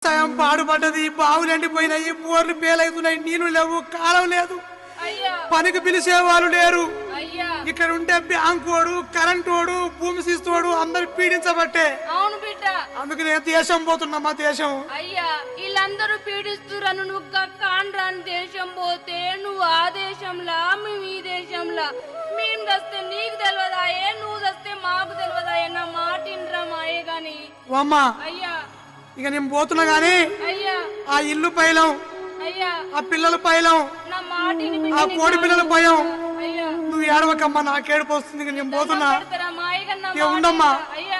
వ్యవసాయం పాడుపడ్డది, బావులు ఎండిపోయినాయి, బోర్లు పేలవుతున్నాయి, నీళ్లు లేవు, కాలం లేదు, పనికి పిలిచే వాళ్ళు లేరు. ఇక్కడ ఉంటే బ్యాంకు వాడు, కరెంట్ వాడు, భూమి శిస్తోడు అందరు పీడించబట్టే. అవును బిడ్డ, అందుకు నేను దేశం పోతున్నా. మా దేశం అయ్యా వీళ్ళందరూ పీడిస్తురను నువ్వు కాండ్రాని దేశం పోతే నువ్వు ఆ దేశంలా మేము ఈ దేశంలా. మేము దస్తే నీకు తెలియదాయే, నువ్వు దస్తే మాకు తెలియదాయే. నా మాట ఇంద్రా మాయే గాని అమ్మా. అయ్యా ఇక నేను పోతున్నా గాని అయ్యా ఆ ఇల్లు పైలం, అయ్యా ఆ పిల్లల పైలం, నా మాటిని ఆ కోడి పిల్లల భయం. అయ్యా నువ్వు ఏడవకమ్మా, నాకేడుపు వస్తుంది. నేను పోతున్నా. మాయగా ఉండమ్మా. అయ్యా